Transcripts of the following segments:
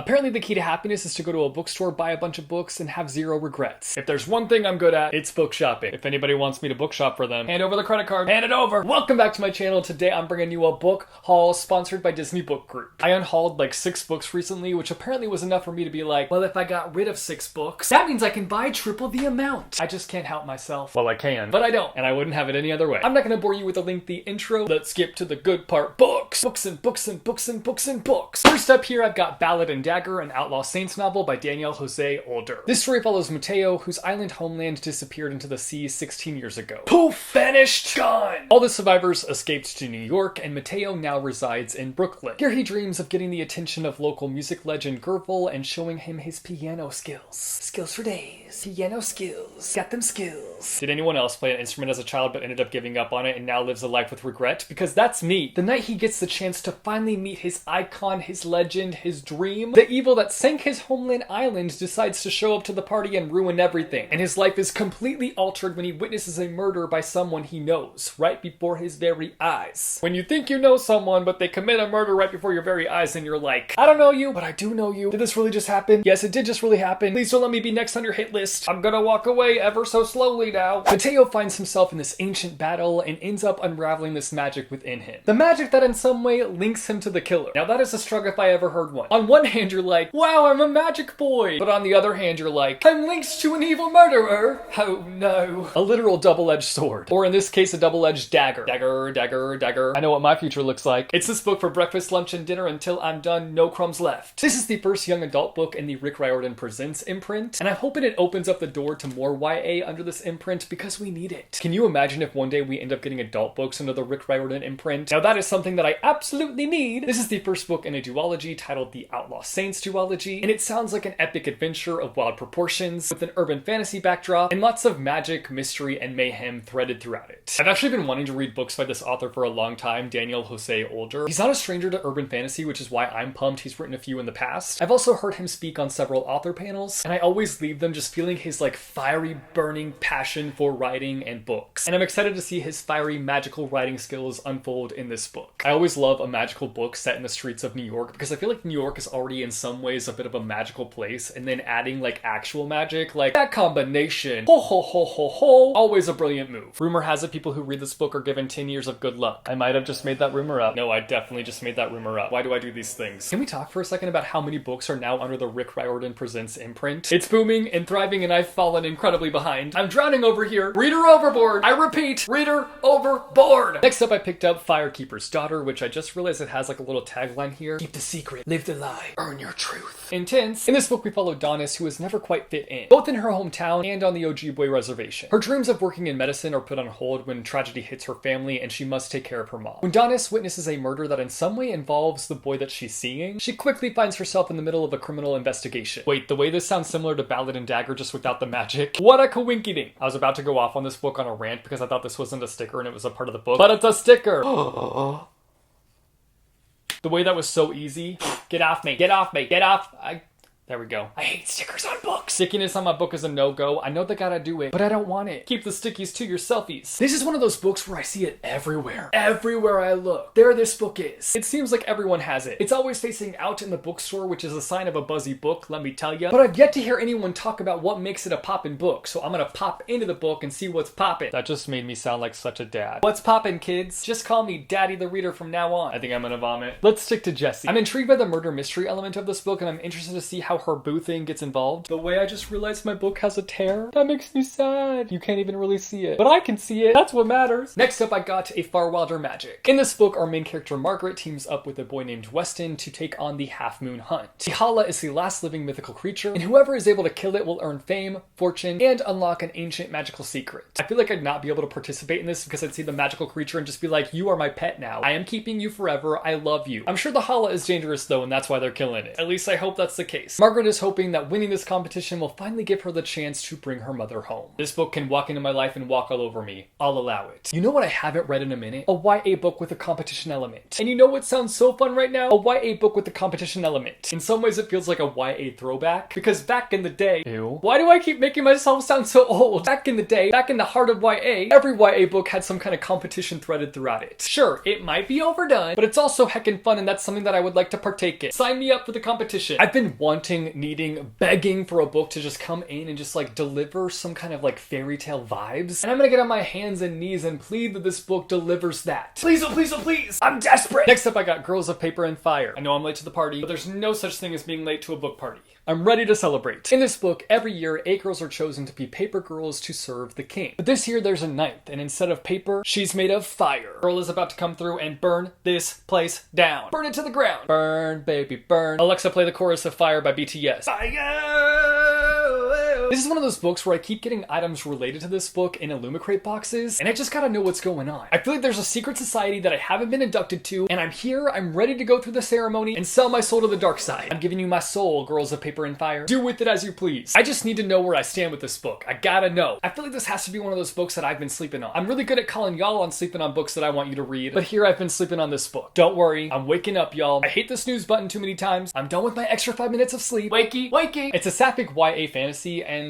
Apparently the key to happiness is to go to a bookstore, buy a bunch of books, and have zero regrets. If there's one thing I'm good at, it's book shopping. If anybody wants me to book shop for them, hand over the credit card. Hand it over! Welcome back to my channel. Today I'm bringing you a book haul sponsored by Disney Book Group. I unhauled like 6 books recently, which apparently was enough for me to be like, well, if I got rid of 6 books, that means I can buy triple the amount. I just can't help myself. Well, I can, but I don't, and I wouldn't have it any other way. I'm not gonna bore you with a lengthy intro. Let's skip to the good part. Books! Books and books and books and books and books. First up here, I've got Ballad and Dagger, an Outlaw Saints novel by Daniel Jose Older. This story follows Mateo, whose island homeland disappeared into the sea 16 years ago. Poof! Vanished! Gone! All the survivors escaped to New York, and Mateo now resides in Brooklyn. Here he dreams of getting the attention of local music legend Gervil and showing him his piano skills. Skills for days. Piano skills. Got them skills. Did anyone else play an instrument as a child but ended up giving up on it and now lives a life with regret? Because that's me. The night he gets the chance to finally meet his icon, his legend, his dream, the evil that sank his homeland island decides to show up to the party and ruin everything. And his life is completely altered when he witnesses a murder by someone he knows, right before his very eyes. When you think you know someone, but they commit a murder right before your very eyes, and you're like, I don't know you, but I do know you. Did this really just happen? Yes, it did just really happen. Please don't let me be next on your hit list. I'm gonna walk away ever so slowly now. Mateo finds himself in this ancient battle and ends up unraveling this magic within him. The magic that in some way links him to the killer. Now that is a shrug if I ever heard one. On one hand, you're like, wow, I'm a magic boy. But on the other hand, you're like, I'm linked to an evil murderer. Oh no. A literal double-edged sword. Or in this case, a double-edged dagger. Dagger, dagger, dagger. I know what my future looks like. It's this book for breakfast, lunch, and dinner until I'm done, no crumbs left. This is the first young adult book in the Rick Riordan Presents imprint, and I'm hoping it opens up the door to more YA under this imprint because we need it. Can you imagine if one day we end up getting adult books under the Rick Riordan imprint? Now that is something that I absolutely need. This is the first book in a duology titled the Outlaw Saints duology, and it sounds like an epic adventure of wild proportions with an urban fantasy backdrop and lots of magic, mystery, and mayhem threaded throughout it. I've actually been wanting to read books by this author for a long time, Daniel Jose Older. He's not a stranger to urban fantasy, which is why I'm pumped he's written a few in the past. I've also heard him speak on several author panels, and I always leave them just feeling his like fiery, burning passion for writing and books. And I'm excited to see his fiery, magical writing skills unfold in this book. I always love a magical book set in the streets of New York because I feel like New York is already in some ways a bit of a magical place, and then adding like actual magic, like that combination, ho ho ho ho ho, always a brilliant move. Rumor has it people who read this book are given 10 years of good luck. I might have just made that rumor up. No, I definitely just made that rumor up. Why do I do these things? Can we talk for a second about how many books are now under the Rick Riordan Presents imprint? It's booming and thriving, and I've fallen incredibly behind. I'm drowning over here. Reader overboard. I repeat, reader overboard. Next up, I picked up Firekeepers Daughter, which I just realized it has like a little tagline here. Keep the secret, live the lie, earn your truth. Intense. In this book, we follow Donis, who has never quite fit in, both in her hometown and on the Ojibwe reservation. Her dreams of working in medicine are put on hold when tragedy hits her family and she must take care of her mom. When Donis witnesses a murder that in some way involves the boy that she's seeing, she quickly finds herself in the middle of a criminal investigation. Wait, the way this sounds similar to Ballad and Dagger just without the magic. What a coinkydink. I was about to go off on this book on a rant because I thought this wasn't a sticker and it was a part of the book, but it's a sticker. The way that was so easy. Get off me, get off me, get off. There we go. I hate stickers on books. Stickiness on my book is a no-go. I know they gotta do it, but I don't want it. Keep the stickies to your selfies. This is one of those books where I see it everywhere. Everywhere I look. There this book is. It seems like everyone has it. It's always facing out in the bookstore, which is a sign of a buzzy book, let me tell you. But I've yet to hear anyone talk about what makes it a poppin' book, so I'm gonna pop into the book and see what's poppin'. That just made me sound like such a dad. What's poppin', kids? Just call me Daddy the Reader from now on. I think I'm gonna vomit. Let's stick to Jessie. I'm intrigued by the murder mystery element of this book, and I'm interested to see how her boo thing gets involved. The way I just realized my book has a tear, that makes me sad. You can't even really see it, but I can see it. That's what matters. Next up, I got A Far Wilder Magic. In this book, our main character Margaret teams up with a boy named Weston to take on the Half Moon Hunt. The Hala is the last living mythical creature, and whoever is able to kill it will earn fame, fortune, and unlock an ancient magical secret. I feel like I'd not be able to participate in this because I'd see the magical creature and just be like, you are my pet now. I am keeping you forever. I love you. I'm sure the Hala is dangerous though, and that's why they're killing it. At least I hope that's the case. Margaret is hoping that winning this competition will finally give her the chance to bring her mother home. This book can walk into my life and walk all over me. I'll allow it. You know what I haven't read in a minute? A YA book with a competition element. And you know what sounds so fun right now? A YA book with a competition element. In some ways it feels like a YA throwback, because back in the day, ew, why do I keep making myself sound so old? Back in the day, back in the heart of YA, every YA book had some kind of competition threaded throughout it. Sure, it might be overdone, but it's also heckin' fun, and that's something that I would like to partake in. Sign me up for the competition. I've been wanting, needing, begging for a book to just come in and just like deliver some kind of like fairy tale vibes. And I'm gonna get on my hands and knees and plead that this book delivers that. Please, oh please, oh please! I'm desperate! Next up I got Girls of Paper and Fire. I know I'm late to the party, but there's no such thing as being late to a book party. I'm ready to celebrate. In this book, every year, 8 girls are chosen to be paper girls to serve the king. But this year, there's a 9th, and instead of paper, she's made of fire. Girl is about to come through and burn this place down. Burn it to the ground. Burn, baby, burn. Alexa, play the chorus of Fire by BTS. Fire! This is one of those books where I keep getting items related to this book in Illumicrate boxes, and I just gotta know what's going on. I feel like there's a secret society that I haven't been inducted to, and I'm here, I'm ready to go through the ceremony and sell my soul to the dark side. I'm giving you my soul, Girls of Paper and Fire. Do with it as you please. I just need to know where I stand with this book. I gotta know. I feel like this has to be one of those books that I've been sleeping on. I'm really good at calling y'all on sleeping on books that I want you to read, but here I've been sleeping on this book. Don't worry, I'm waking up, y'all. I hate the snooze button too many times. I'm done with my extra 5 minutes of sleep. Wakey, wakey. It's a sapphic YA fantasy, and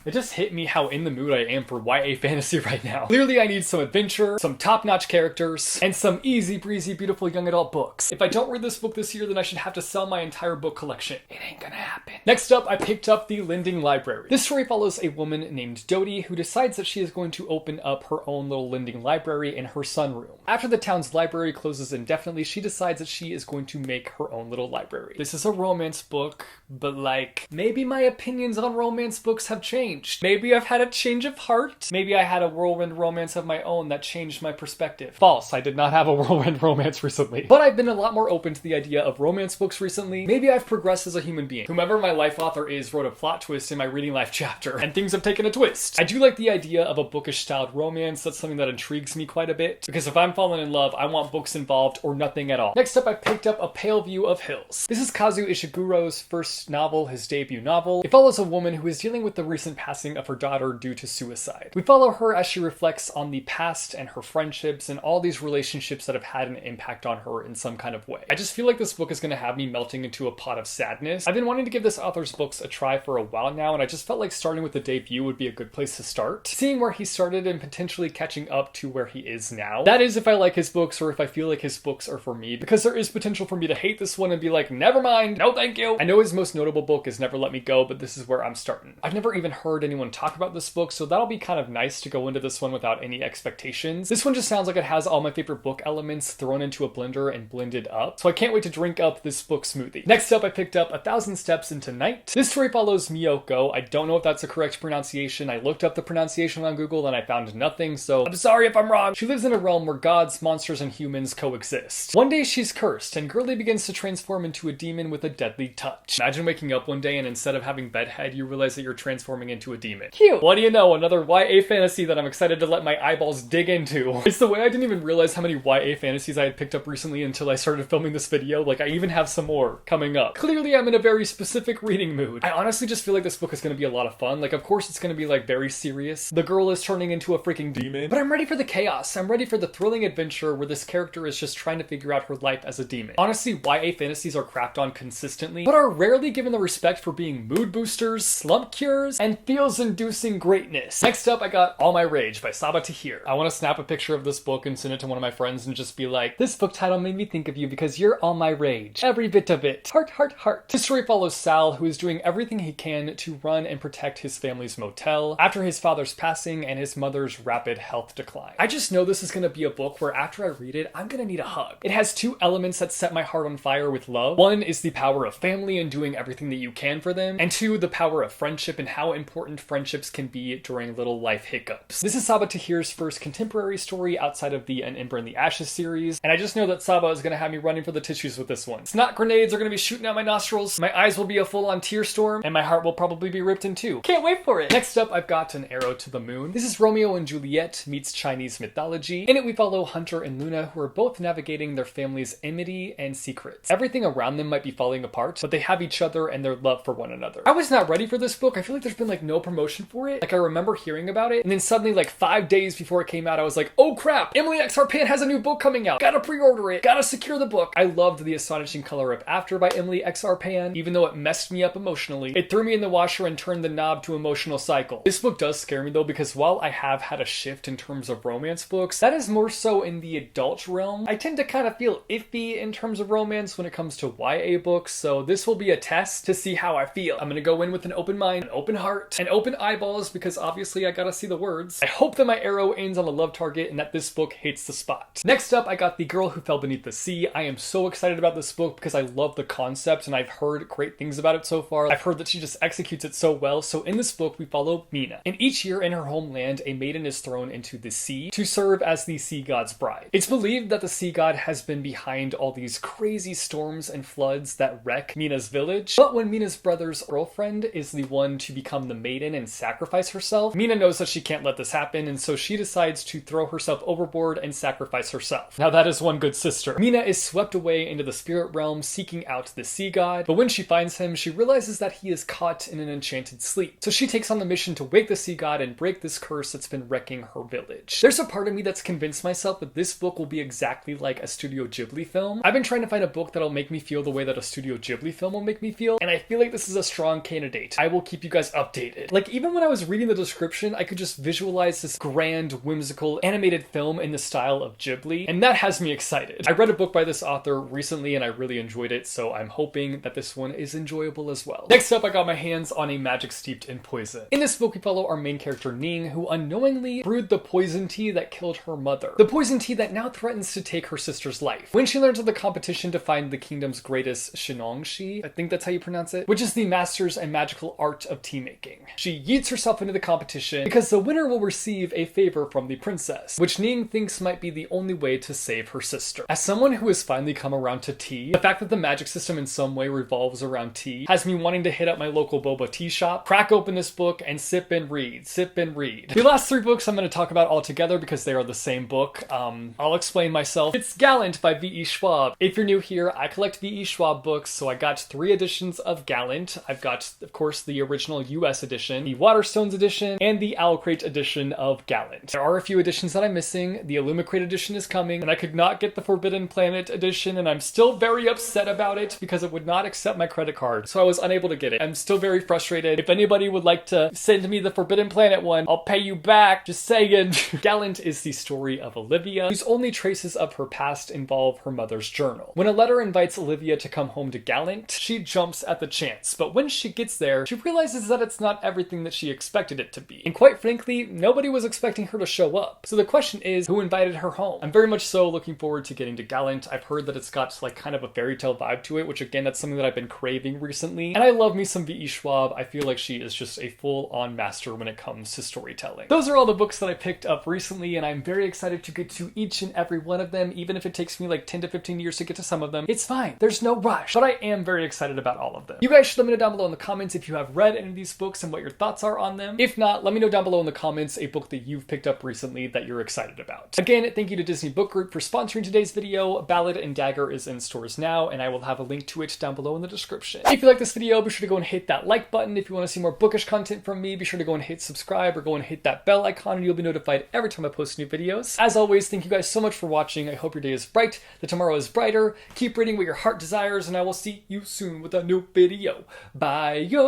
it just hit me how in the mood I am for YA fantasy right now. Clearly I need some adventure, some top-notch characters, and some easy breezy beautiful young adult books. If I don't read this book this year, then I should have to sell my entire book collection. It ain't gonna happen. Next up, I picked up The Lending Library. This story follows a woman named Dodie who decides that she is going to open up her own little lending library in her sunroom. After the town's library closes indefinitely, she decides that she is going to make her own little library. This is a romance book, but like, maybe my opinions on romance books have changed. Maybe I've had a change of heart. Maybe I had a whirlwind romance of my own that changed my perspective. False, I did not have a whirlwind romance recently. But I've been a lot more open to the idea of romance books recently. Maybe I've progressed as a human being. Whomever my life author is wrote a plot twist in my reading life chapter, and things have taken a twist. I do like the idea of a bookish styled romance. That's something that intrigues me quite a bit, because if I'm falling in love, I want books involved or nothing at all. Next up, I picked up A Pale View of Hills. This is Kazu Ishiguro's first novel, his debut novel. It follows a woman who is dealing with the recent passing of her daughter due to suicide. We follow her as she reflects on the past and her friendships and all these relationships that have had an impact on her in some kind of way. I just feel like this book is going to have me melting into a pot of sadness. I've been wanting to give this author's books a try for a while now, and I just felt like starting with the debut would be a good place to start. Seeing where he started and potentially catching up to where he is now. That is if I like his books or if I feel like his books are for me, because there is potential for me to hate this one and be like, never mind, no thank you. I know his most notable book is Never Let Me Go, but this is where I'm starting. I've never even heard anyone talk about this book, so that'll be kind of nice to go into this one without any expectations. This one just sounds like it has all my favorite book elements thrown into a blender and blended up, so I can't wait to drink up this book smoothie. Next up, I picked up 1,000 Steps into Night. This story follows Miyoko. I don't know if that's the correct pronunciation. I looked up the pronunciation on Google and I found nothing, so I'm sorry if I'm wrong. She lives in a realm where gods, monsters, and humans coexist. One day she's cursed, and Girly begins to transform into a demon with a deadly touch. Imagine waking up one day and instead of having bedhead, you realize that you're transforming into a demon. Cute! What do you know? Another YA fantasy that I'm excited to let my eyeballs dig into. It's the way I didn't even realize how many YA fantasies I had picked up recently until I started filming this video. Like, I even have some more coming up. Clearly, I'm in a very specific reading mood. I honestly just feel like this book is going to be a lot of fun. Like, of course, it's going to be, like, very serious. The girl is turning into a freaking demon. But I'm ready for the chaos. I'm ready for the thrilling adventure where this character is just trying to figure out her life as a demon. Honestly, YA fantasies are crapped on consistently, but are rarely given the respect for being mood boosters, slump cures, and feels-inducing greatness. Next up, I got All My Rage by Saba Tahir. I want to snap a picture of this book and send it to one of my friends and just be like, this book title made me think of you because you're all my rage. Every bit of it. Heart, heart, heart. This story follows Sal, who is doing everything he can to run and protect his family's motel after his father's passing and his mother's rapid health decline. I just know this is going to be a book where after I read it, I'm going to need a hug. It has two elements that set my heart on fire with love. One is the power of family and doing everything that you can for them, and two, the power of friendship and how important friendships can be during little life hiccups. This is Saba Tahir's first contemporary story outside of the An Ember in the Ashes series, and I just know that Saba is going to have me running for the tissues with this one. Snot grenades are going to be shooting out my nostrils, my eyes will be be a full-on tear storm, and my heart will probably be ripped in two. Can't wait for it! Next up, I've got An Arrow to the Moon. This is Romeo and Juliet meets Chinese mythology. In it, we follow Hunter and Luna, who are both navigating their family's enmity and secrets. Everything around them might be falling apart, but they have each other and their love for one another. I was not ready for this book. I feel like there's been like no promotion for it. Like, I remember hearing about it, and then suddenly like 5 days before it came out, I was like, oh crap, Emily X. Harpan has a new book coming out. Gotta pre-order it. Gotta secure the book. I loved The Astonishing Color of After by Emily X. Harpan, even though it messed me up emotionally. It threw me in the washer and turned the knob to emotional cycle. This book does scare me though, because while I have had a shift in terms of romance books, that is more so in the adult realm. I tend to kind of feel iffy in terms of romance when it comes to YA books, so this will be a test to see how I feel. I'm gonna go in with an open mind, an open heart, and open eyeballs, because obviously I gotta see the words. I hope that my arrow aims on a love target and that this book hits the spot. Next up, I got The Girl Who Fell Beneath the Sea. I am so excited about this book because I love the concept and I've heard great things about it so far. I've heard that she just executes it so well. So in this book, we follow Mina. And each year in her homeland, a maiden is thrown into the sea to serve as the sea god's bride. It's believed that the sea god has been behind all these crazy storms and floods that wreck Mina's village. But when Mina's brother's girlfriend is the one to become the maiden and sacrifice herself, Mina knows that she can't let this happen, and so she decides to throw herself overboard and sacrifice herself. Now that is one good sister. Mina is swept away into the spirit realm seeking out the sea god, but when she finds him, she realizes that he is caught in an enchanted sleep. So she takes on the mission to wake the sea god and break this curse that's been wrecking her village. There's a part of me that's convinced myself that this book will be exactly like a Studio Ghibli film. I've been trying to find a book that'll make me feel the way that a Studio Ghibli film will make me feel, and I feel like this is a strong candidate. I will keep you guys updated. Like, even when I was reading the description, I could just visualize this grand, whimsical, animated film in the style of Ghibli, and that has me excited. I read a book by this author recently and I really enjoyed it, so I'm hoping that this one is enjoyable as well. Next up, I got my hands on A Magic Steeped in Poison. In this book, we follow our main character Ning, who unknowingly brewed the poison tea that killed her mother. The poison tea that now threatens to take her sister's life. When she learns of the competition to find the kingdom's greatest Shinongshi, I think that's how you pronounce it, which is the masters and magical art of tea making. She yeets herself into the competition because the winner will receive a favor from the princess, which Ning thinks might be the only way to save her sister. As someone who has finally come around to tea, the fact that the magic system in some way revolves around tea has me wanting to hit up my local boba tea shop, crack open this book, and sip and read, sip and read. The last three books I'm going to talk about all together because they are the same book. I'll explain myself. It's Gallant by V.E. Schwab. If you're new here, I collect V.E. Schwab books, so I got 3 editions of Gallant. I've got, of course, the original US edition, the Waterstones edition, and the Owl Crate edition of Gallant. There are a few editions that I'm missing. The Illumicrate edition is coming, and I could not get the Forbidden Planet edition, and I'm still very upset about it because it would not accept my credit card, so I was unable to get it. I'm still very frustrated. If anybody would like to send me the Forbidden Planet one, I'll pay you back. Just saying. Gallant is the story of Olivia, whose only traces of her past involve her mother's journal. When a letter invites Olivia to come home to Gallant, she jumps at the chance, but when she gets there, she realizes that it's not everything that she expected it to be. And quite frankly, nobody was expecting her to show up. So the question is, who invited her home? I'm very much so looking forward to getting to Gallant. I've heard that it's got like kind of a fairy tale vibe to it, which again, that's something that I've been craving recently. And I love me some V.E. Schwab. I feel like she is just a full-on master when it comes to storytelling. Those are all the books that I picked up recently, and I'm very excited to get to each and every one of them, even if it takes me like 10 to 15 years to get to some of them. It's fine. There's no rush, but I am very excited about all of them. You guys should let me know down below in the comments if you have read any of these books and what your thoughts are on them. If not, let me know down below in the comments a book that you've picked up recently that you're excited about. Again, thank you to Disney Book Group for sponsoring today's video. Ballad and Dagger is in stores now, and I will have a link to it down below in the description. If you like this video, be sure to go and hit that like button. If you want to see more bookish content from me, be sure to go and hit subscribe or go and hit that bell icon and you'll be notified every time I post new videos. As always, thank you guys so much for watching. I hope your day is bright, that tomorrow is brighter. Keep reading what your heart desires, and I will see you soon with a new video. Bye, yo!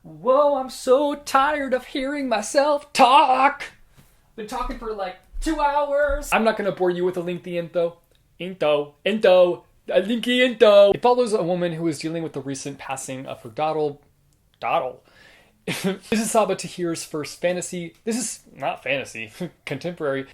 Whoa, I'm so tired of hearing myself talk. Been talking for like 2 hours. I'm not gonna bore you with a lengthy intro. A linky intro. It follows a woman who is dealing with the recent passing of her daughter. This is Saba Tahir's first fantasy. This is not fantasy, contemporary.